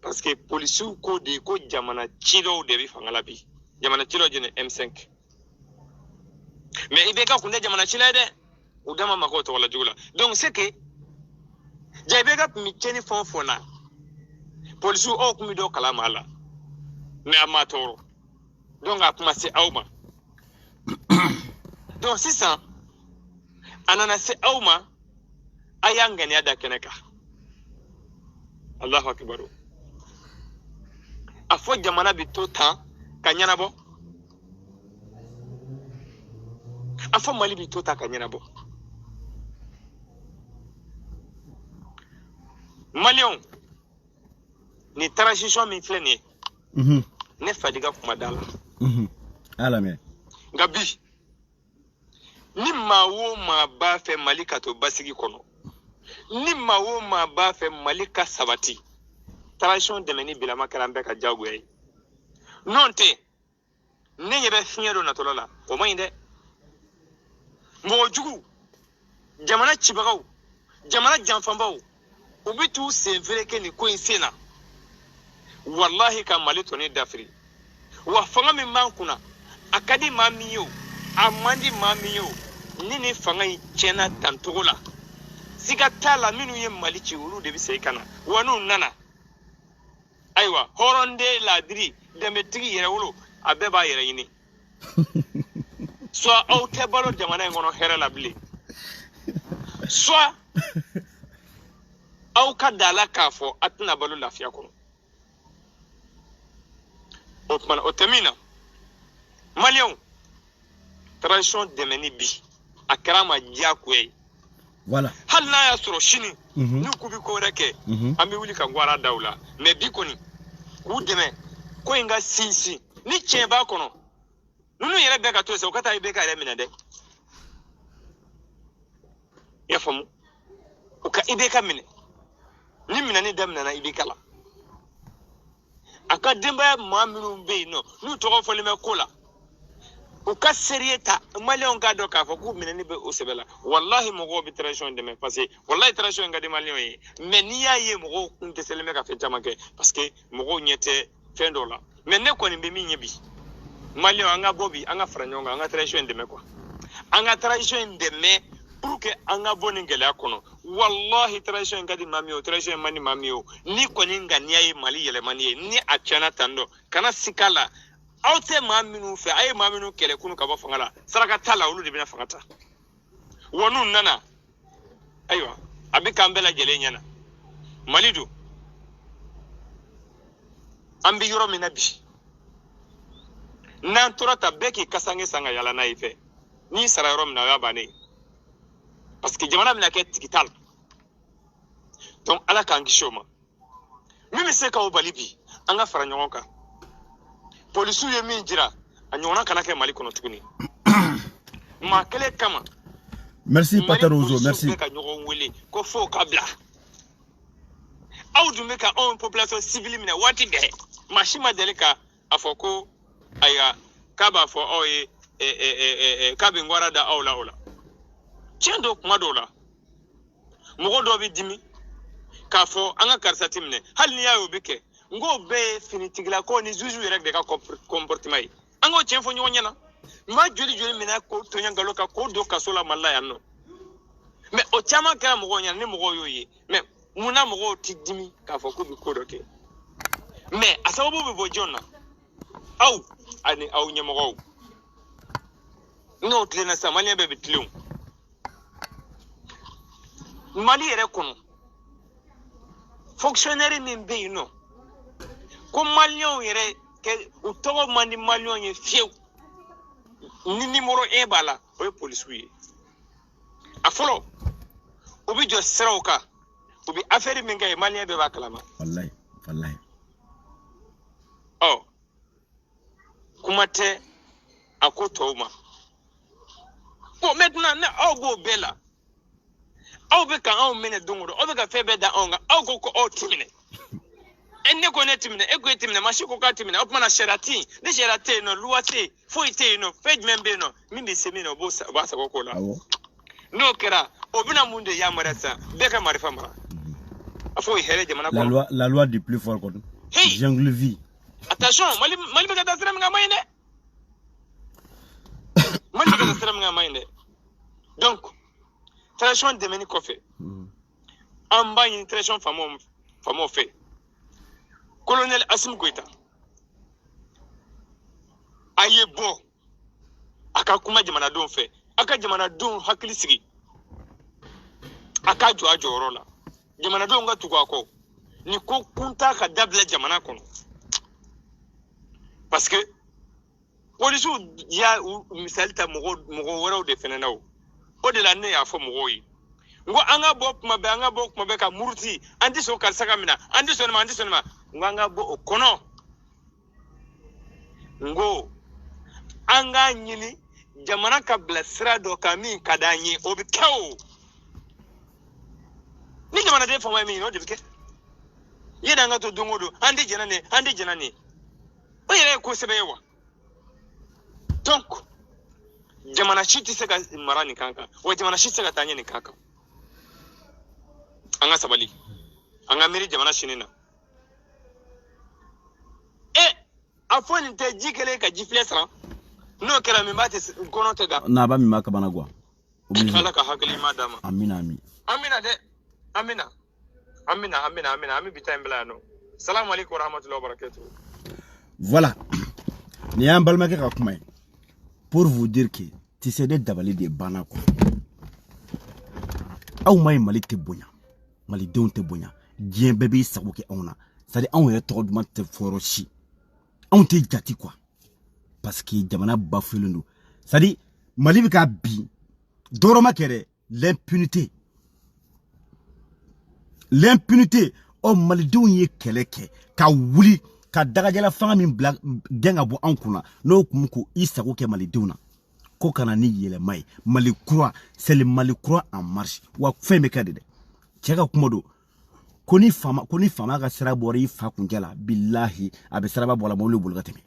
parce que polisiw ko de ko jamana cilaw de bɛ fanga la bi jamana cilaw jɛni M5 mais i bɛ ka kun tɛ jamana cila ye dɛ u dama ma k'o tɔgɔ la jugu la donc c'est que ja i bɛ ka kun bɛ tiɲɛni fɛn o fɛn na polisiw aw kun bɛ dɔ kalama a la mais a ma tɔɔrɔ donc a kuma se aw ma donc sisan a nana se aw ma a y'a ŋaniya da kɛnɛ kan Allahu akbar. Afo jamana bi to tan ka ɲanabɔ. Afo Mali bi to ta ka ɲanabɔ. Malion ni transition min filɛ nin ye. Ne fadiga kuma da la. Alamɛ. Nka bi ni maa o maa b'a fɛ Mali ka to basigi kɔnɔ, ni maa o maa b'a fɛ Mali ka sabati, transition dɛmɛni bilama kɛra an bɛɛ ka diyagoya ye. N'o tɛ ne ɲɛ bɛ fiɲɛ dɔ natɔla la o man ɲi dɛ. Mɔgɔ jugu, jamana cibagaw, jamana janfanbaw u bɛ t'u sen fereke nin ko in sen na. Wallahi ka Mali tɔni dafiri. Wa fanga min b'an kunna a ka di maa min ye o, a man di maa min ye o, ni nin fanga in tiɲɛna tancogo la siga t'a la minnu ye Mali ci olu de bɛ segin ka na wa n'u nana ayiwa hɔrɔnden laadiri dɛmɛtigi yɛrɛ wolo a bɛɛ b'a yɛrɛ ɲini soit aw tɛ balo jamana in kɔnɔ hɛrɛ la bilen soit aw ka da la k'a fɔ a tɛna balo lafiya kɔnɔ. O tuma o tɛ min na Maliɲɛnw transition dɛmɛni bi a kɛra ma diyagoya ye. Voilà. Hali n'a y'a sɔrɔ sini n'u k'u bɛ ko wɛrɛ kɛ an bɛ wuli ka gwara da u la mais bi kɔni k'u dɛmɛ ko in ka sinsin ni tiɲɛ b'a kɔnɔ ninnu yɛrɛ bɛɛ ka to sa u ka taa IBK yɛrɛ minɛ dɛ. I y'a faamu u ka IBK minɛ ni minɛni daminɛna IBK la a ka denbaya maa minnu bɛ yen nɔ n'u tɔgɔ fɔlen bɛ ko la u ka seeriye ta Maliɲɛnw k'a dɔn k'a fɔ k'u minɛni bɛ o sɛbɛn la wallahi mɔgɔw bɛ transition dɛmɛ parce que wallahi transition ka di Maliɲɛnw ye mais n'i y'a ye mɔgɔw kun dɛsɛlen bɛ ka fɛn caman kɛ parce que mɔgɔw ɲɛ tɛ fɛn dɔw la mais ne kɔni bɛ min ɲɛ bi Maliɲɛnw an ka bɔ bi an ka fara ɲɔgɔn kan an ka transition dɛmɛ quoi an ka transition dɛmɛ pour que an ka bɔ nin gɛlɛya kɔnɔ wallahi transition ka di maa min ye o transition man di maa min ye o ni kɔni ŋaniya ye Mali yɛlɛmani ye ni a tiɲɛna tan dɔ kana sika la aw tɛ maa minnu fɛ a ye maa minnu kɛlɛ kunu ka bɔ fanga la saraka t'a la olu de bɛna fanga ta wa n'u nana ayiwa a bɛ k'an bɛɛ lajɛlen ɲɛna Mali don an bɛ yɔrɔ min na bi n'an tora ta bɛɛ k'i kasange san ka yala n'a ye fɛ n'i sara yɔrɔ min na o y'a bannen parce que jamana bɛna kɛ tigi t'a la donc ala k'an kisi o ma min bɛ se k'o bali bi an ka fara ɲɔgɔn kan polisiw ye min jira a ɲɔgɔnna kana kɛ Mali kɔnɔ tuguni maa kelen kama merci Patarozo merci bɛ ka ɲɔgɔn wele ko fo ka bila aw dun bɛ ka anw population civile minɛ waati bɛɛ maa si ma deli ka a fɔ ko ayiwa k'a b'a fɔ aw ye k'a bɛ ngwara da aw la o la tiɲɛ don kuma dɔw la mɔgɔ dɔw bɛ dimi k'a fɔ an ka karisa ti minɛ hali n'i y'a ye o bɛ kɛ n k'o bɛɛ ye finitigilako ni juge yɛrɛ de ka comportement ye an k'o tiɲɛ fɔ ɲɔgɔn ɲɛna maa joli joli minɛ k'o toɲɛ nkalon kan k'o don kaso la Mali la yan nɔ mais o caman kɛra mɔgɔw ɲɛna ni mɔgɔw y'o ye mais munna mɔgɔw ti dimi k'a fɔ k'u bɛ ko dɔ kɛ mais a sababu bɛ bɔ jɔn na aw ani aw ɲɛmɔgɔw n'o tilenna sisan Maliyɛn bɛɛ bɛ tilen o Mali yɛrɛ kɔnɔ fonctionnaire min bɛ yen nɔ ko Maliyɛnw yɛrɛ u tɔgɔ man di Maliyɛnw ye fiyewu ni numéro 1 b'a la o ye polisiw ye a fɔlɔ u bɛ jɔ siraw kan u bɛ affaire min kɛ Maliyɛn bɛɛ b'a kalama wallahi wallahi ɔ kuma tɛ a ko tɔw ma bon maintenant ne aw b'o bɛɛ la aw bɛ ka anw minɛ don o don aw bɛ ka fɛn bɛɛ da anw kan aw ko ko aw ti minɛ ne ko ne ti minɛ e ko e ti minɛ maa si ko k'a ti minɛ o tuma na sariya tɛ yen ni sariya tɛ yen nɔ luwa tɛ yen foyi tɛ yen nɔ fɛn jumɛn bɛ yen nɔ min bɛ se min na o b'a sago k'o la n'o kɛra o bɛna mun de yamaruya sisan bɛɛ ka marifa mara a fɔ o ye hɛrɛ jamana kɔnɔ la loi du plus fort kɔni jungle vie attention Mali bɛ ka taa sira min kan a ma ɲi dɛ Mali bɛ ka taa sira min kan a ma ɲi dɛ donc transition dɛmɛni kɔfɛ an b'a ɲini transition faamaw fɛ colonel Assimi Goïta a ye bɔ a ka kuma jamanadenw fɛ a ka jamanadenw hakili sigi a ka jɔ a jɔyɔrɔ la jamanadenw ka tugu a kɔ ni ko kunta ka dabila jamana kono parce que police ya misali ta mogo wɛrɛw de fɛnɛ na o de la ne y'a fɔ mɔgɔw ye ngo an ka bɔ kuma bɛɛ ka muruti an tɛ sɔn karisa ka minɛ an tɛ sɔn nin ma ngo an ka bɔ o kɔnɔ ngo an k'a ɲini jamana ka bila sira dɔ kan min ka d'an ye o bɛ kɛ o ni jamanaden fama ye min ɲini o de bɛ kɛ yani an ka to don o don an tɛ jɛnɛ nin o yɛrɛ ye kosɛbɛ ye wa donc jamana si tɛ se ka mara nin kan wa jamana si tɛ se ka taa ɲɛ nin kan an ka sabali an ka miiri jamana sini na a fɔ nin tɛ ji kelen ka ji filɛ sara n'o kɛra min b'a tɛ kɔnɔ tɛ da n'a ba min b'a kabana guwa ala ka hakili ma d'a ma amina dɛ amina ami bi ta in bila yan nɔ salamu alaikum warahmatullahi wabarakatuh. Voilà ni y'an balimakɛ ka kuma ye pour vous dire que Tissédié dabali de banna quoi aw ma ye Mali tɛ bonya malidenw tɛ bonya diɲɛ bɛɛ b'i sago kɛ anw na c'est à dire anw yɛrɛ tɔgɔ duman tɛ fɔ yɔrɔ si anw tɛ jati quoi parce que jamana bafoulen do c'est à dire Mali bɛ ka bi dɔrɔma kɛ dɛ l'impunité o malidenw ye kɛlɛ kɛ ka wuli ka dagajala fanga min bila gɛn ka bɔ anw kunna n'o kun ko i sago kɛ malidenw na ko kana ni yɛlɛma ye Mali kura c'est le Mali kura en marche wa fɛn bɛ kɛ de dɛ cɛ ka kuma do ko ni fama ka sira bɔra i fa kuncɛ la billahi a bɛ siraba bɔ la mobili bolo ka tɛmɛ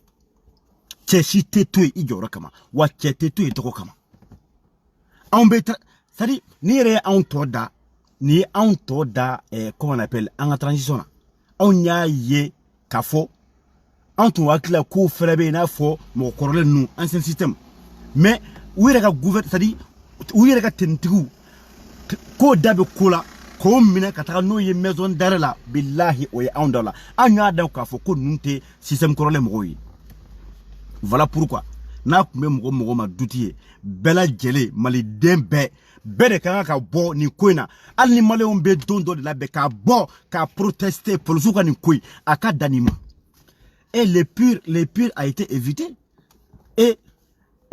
cɛ si tɛ to yen i jɔyɔrɔ kama wa cɛ tɛ to yen tɔgɔ kama anw bɛ c'est à dire ni yɛrɛ ye anw tɔ da comment on appelle an ka transition na anw y'a ye k'a fɔ anw tun hakili la kow fɛrɛ bɛ yen i n'a fɔ mɔgɔ kɔrɔlen ninnu ancien système mais u yɛrɛ ka gouvernement c'est à dire u yɛrɛ ka tenitigiw k'o da bɛ ko la k'o minɛ ka taga n'o ye maison d'arrêt la billahi o ye anw da la an y'a da k'a fɔ ko ninnu tɛ système kɔrɔlen mɔgɔw ye voilà pourquoi n'a tun bɛ mɔgɔ ma duti ye bɛɛ lajɛlen maliden bɛɛ de kan ka bɔ nin ko in na hali ni maliyɛnw bɛ don dɔ de labɛn ka bɔ ka protester polisiw ka nin ko in a ka dan nin ma et le pire a été évité et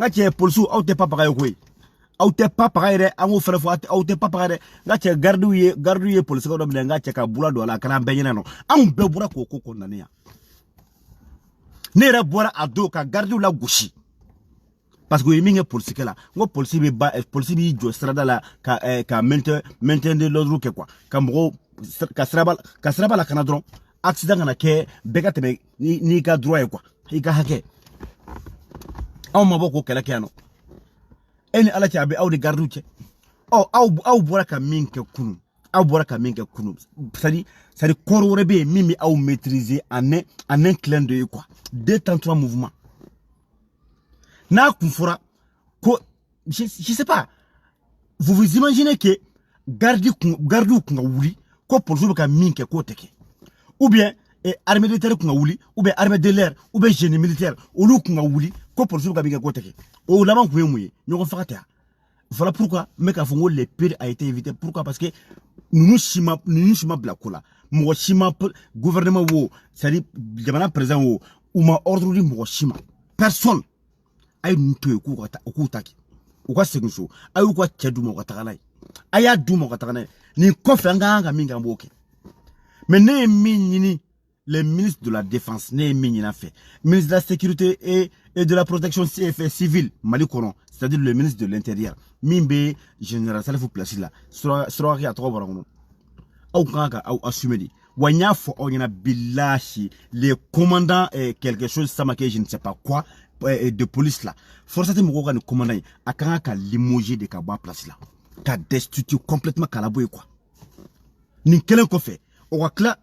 n ka cɛ polisiw aw tɛ papaga ye koyi aw tɛ papaga yɛrɛ an k'o fɛnɛ fɔ aw tɛ papaga dɛ n ka cɛ gardiw ye polisikɛw dɔ minɛ n ka cɛ ka bula don a la a kana an bɛɛ ɲɛna nɔ anw bɛɛ bɔra k'o ko kɔnɔna yan ne yɛrɛ bɔra a don ka gardiw la gosi parce que o ye min kɛ polisikɛ la n ko polisi b'i jɔ sirada la ka maintien de l'ordre kɛ quoi ka mɔgɔw ka siraba la kana dɔrɔn accident kana kɛ bɛɛ ka tɛmɛ n'i ka droit ye quoi i ka hakɛ anw ma bɔ k'o kɛlɛ kɛ yan nɔ e ni ala cɛ a bɛ aw ni gardiw cɛ aw bɔra ka min kɛ kunun c'est à dire kɔrɔ wɛrɛ bɛ yen min bɛ aw maîtriser en un clin d'œil quoi 2 temps 3 mouvements n'a kun fɔra ko je sais pas vous imaginez que gardiw kun ka wuli ko polisiw bɛ ka min kɛ k'o tɛ kɛ ou bien armée de terre kun ka wuli ou bien armée de l'air ou bien génie militaire olu kun ka wuli ko polisiw bɛ ka min kɛ k'o tɛ kɛ o laban kun ye mun ye ɲɔgɔn faga tɛ voilà pourquoi mais k'a fɔ ko le pire a été évité pourquoi parce que ninnu si ma bila ko la mɔgɔ si ma gouvernement wo c'est à dire jamana président wo u ma ordre di mɔgɔ si ma personne a ye ninnu to yen k'u ta kɛ u ka segin so a y'u ka cɛ d'u ma u ka taga n'a ye a y'a d'u ma u ka taga n'a ye nin kɔfɛ an ka kan ka min kɛ an b'o kɛ mais ne ye min ɲini le ministre de la défense ne ye min ɲini a fɛ ministre de la sécurité et de la protection civile Mali kɔnɔ c'est-à-dire le ministre de l'intérieur min bɛ général Salifu place la Surakaki a tɔgɔ bɔra kɔnɔ aw kan ka aw assumer de wa n y'a fɔ aw ɲɛna billahi les commandants quelque chose Samake je ne sais pas quoi de police là forçati mɔgɔw ka nin commandant ye a kan ka limoger de ka bɔ a place la ka destituer complètement k'a labɔ ye quoi nin kelen kɔfɛ o ka tila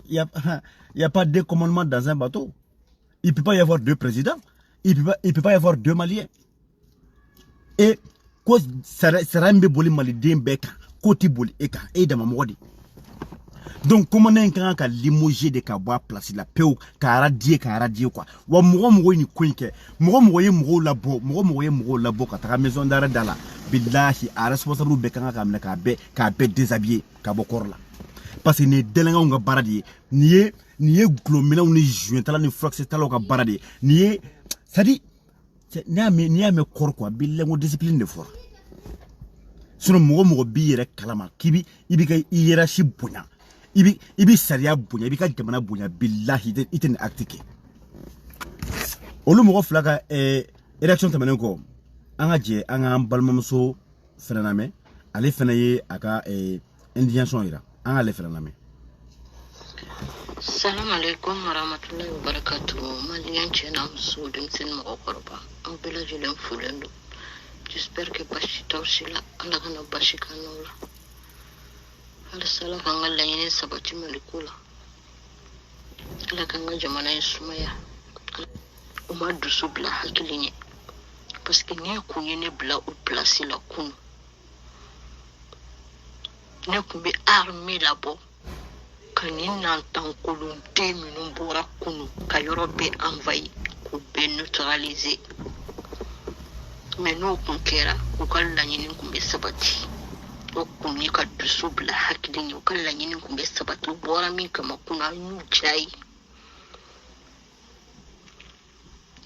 il y a pas de commandement dans un bateau il peut pas y avoir 2 présidents il peut pas y avoir 2 Maliens et ko sara min bɛ boli maliden bɛɛ kan k'o tɛ boli e kan e dama mɔgɔ de donc commandant in kan ka limoger de ka bɔ a place la pewu ka radier quoi wa mɔgɔ ye nin ko in kɛ mɔgɔ ye mɔgɔw labɔ ka taga maison d'arrêt da la billahi a responsable bɛɛ kan ka minɛ k'a bɛɛ déshabiller ka bɔ kɔrɔ la parce que ni delenga nga baradi ni ye glomina ni juin tala ni frox tala ka baradi ni ça dit ni ame kor quoi bilengo discipline de fois sinon mogo bi yere kalama kibi ibi ka hiérarchie bonya ibi sariya bonya ibi ka jamana bonya billahi iten actique olu mogo flaka élection tamanen ko anga je anga balmamuso fenaname ale fana ye aka indignation ira anga le fenaname. Salam alaikum warahmatullahi wabarakatuh. Malien chena msudum sen mokoroba. Ambela jilem fulendo. J'espère que bashita usila ala kana bashika nola. Ala sala kanga lanyene sabati malikula. Ala kanga jamana yesumaya. Uma dusu bla hakilinye. Parce que ni kunyene bla ou place la kunu. Ne kumbe armée là-bas. Kanina tankolon minun bora kunu ka yoro be envahi ko be neutraliser mais no kun kera ko kala nyini kumbe sabati o kunni ka dusu bla hakidini o kala nyini kumbe sabati bora min kama kuna nyu jai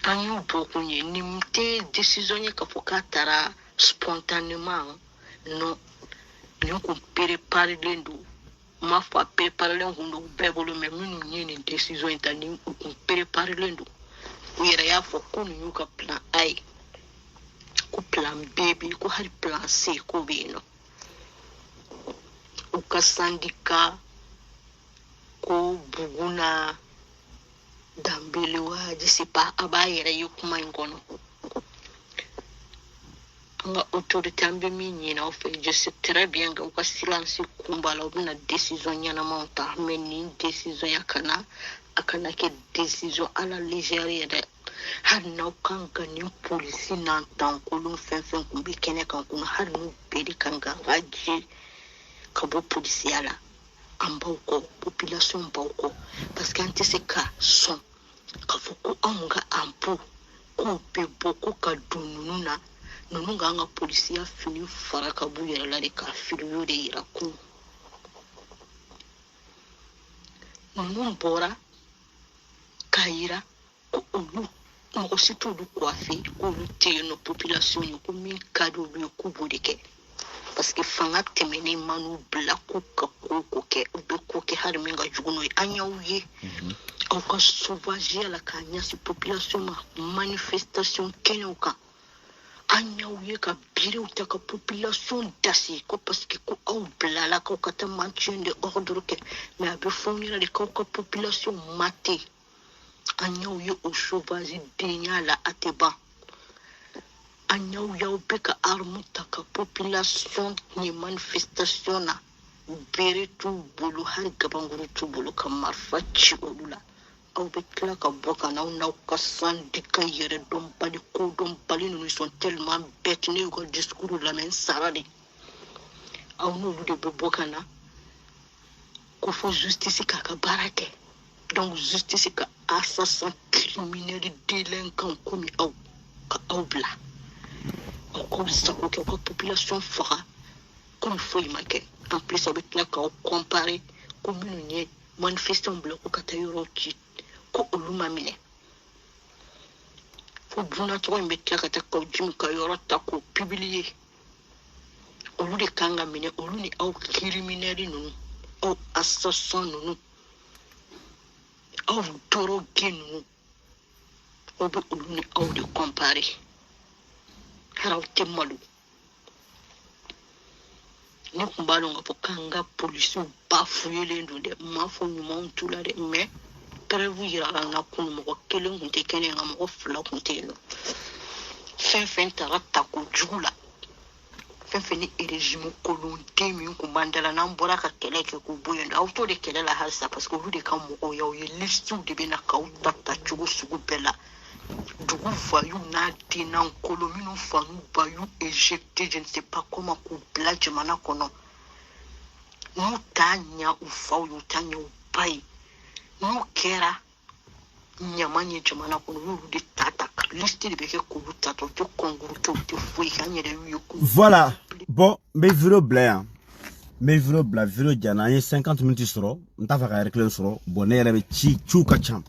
anyu bokunye nimte décision ka fokatara spontanément non ni ko préparer lendo ma foi préparer l'engundo bebolo mais minu nyini décision intani ou préparer l'endo ou yera ya fo ko nu ka plan A ko plan B ko har plan C ko bino ou ka syndicat ko buguna dambele wa je sais pas aba yera yukuma ngono nga autorité ambe minyi na fait je sais très bien que ka silence kumbala na décision yana monta mais ni décision yakana akana ke décision à la légère de hanna kanka ni police nan tan ko lu fen kumbi kene kan kun har nu beri kanga gaji ka bo police yala ambau ko population bauko parce que anti ce cas son ka fuku anga ampu ko pe boko ka dununa nunu nga polisi ya fini faraka bu yera la de ka filu de iraku nunu bora kaira ko olu ko situ du kwafi ko lutte no population ko min kado du ko budike parce que fanga temene manu bla ko ko ke be ko ke har minga juguno anya uye au ka sauvage la kanya si population manifestation kenuka anya uye ka biri utaka population dasi ko parce que ko au blala ko kata maintien de ordre ke mais abe fournir les ko population maté anya uye au sauvage denya la ateba anya uye au beka armu taka population ni manifestation na biri tu bulu har gabanguru tu bulu kamar fachi olula au bekla ka boka na ka sandika yere dom bali ko dom bali nous sont tellement bêtes ne ko discours la men sarade au no de boka na ko fo justice ka barake donc justice ka assassin criminel délinquant comme au bla ko sa ko population fera comme faut y marquer en plus avec la ka comparer commune manifestant bloc ko katayoro ki ko uluma mine fo buna to imbe kaka ko jim ka yoro ta ko publier olu de kanga mine olu ni au criminel nu au assassin nu au drogue nu au be olu ni au de comparer haraw temalu ni kumbalo ngapo kanga police bafouiller les ndou de mafo nyuma ntula de mais prévu ira na kun mo kelen kunte kenen ngam ko fla kunte no fen tarata ko jula fen ni régime kolonté mi ko bandala nan bora ka keleke ko boyendo auto de kelela halsa parce que lu de kam mo yo ye listu de bena ka utata chugo sugu bela dugu vayu na dinan kolomino fanu bayu éjecté je ne sais pas comment ko blague mana kono mutanya ufau yutanya upai mukera nyamanye jamana kono yuru de tata liste de beke ko tata to konguru to fui kanye de yuku voilà bon mais viro blanc mais vidéo jana 50 minutes soro nta fa ka reclé soro bon ne yere ci ka cham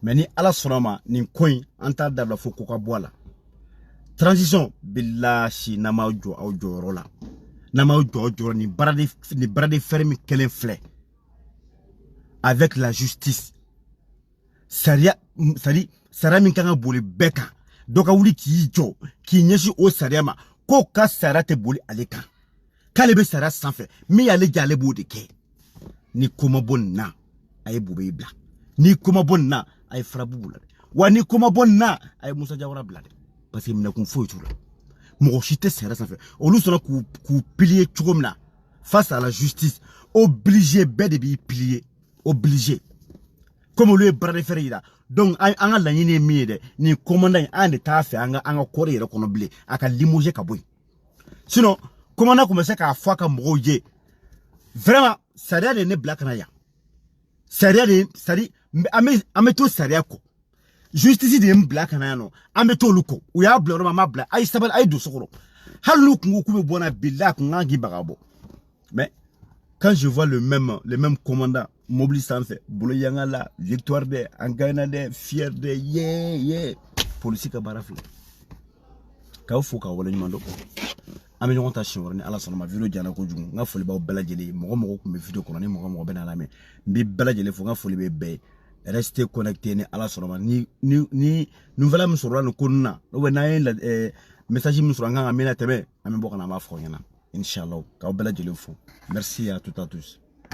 mais ni ala sorama ni coin anta dabla fo ko ka bola transition billahi na ma jo aw joro la na ma jo ni barade fermi kelen flé avec la justice saria min kanga boli beka doka wuli ki jo ki nyeshi o saria ma ko ka sara te boli aleka kale be sara sanfɛ mi ale jale bo de kɛ ni koma bon na ay bube bla ni koma bon na ay frabu bula wa ni koma bon na ay Musa Jawara bla parce que mina kun foyi tura mo chite sara sanfɛ olu sona ku pilier chogomna face à la justice obligé be de bi pilier obligé comme lui brade ferira donc anga la nyine mi de ni commandant ande ta fe anga kore yere kono blé aka limoger ka boy sinon commandant commencer ka fois ka moye vraiment saria de ne black na ya saria de sari ame to saria ko justice de black na no ame to luko u ya bloro mama bla ay sabal ay do sokoro halu ku be bona billah ku ngi bagabo mais quand je vois le même commandant Mobili sanfɛ bolo yanga la victoire de engagement de fier de yeah police ka bara filɛ ka fo ka wala ɲuman dɔ an bɛ ɲɔgɔn ta siɲɛ wɛrɛ ni ala sɔnna ma video jana kojugu n ka foli b'aw bɛɛ lajɛlen mɔgɔ kun bɛ video kɔnɔ ni mɔgɔ bɛ na lamɛn n bɛ bɛɛ lajɛlen fo n ka foli bɛ bɛɛ restez connectés ni ala sɔnna ma ni nouvelle min sɔrɔla nin ko ninnu na ou bien n'an ye message min sɔrɔ an kan ka min latɛmɛ an bɛ bɔ ka na an b'a fɔ aw ɲɛna inchallah k'aw bɛɛ lajɛlen fo merci à toutes et à tous.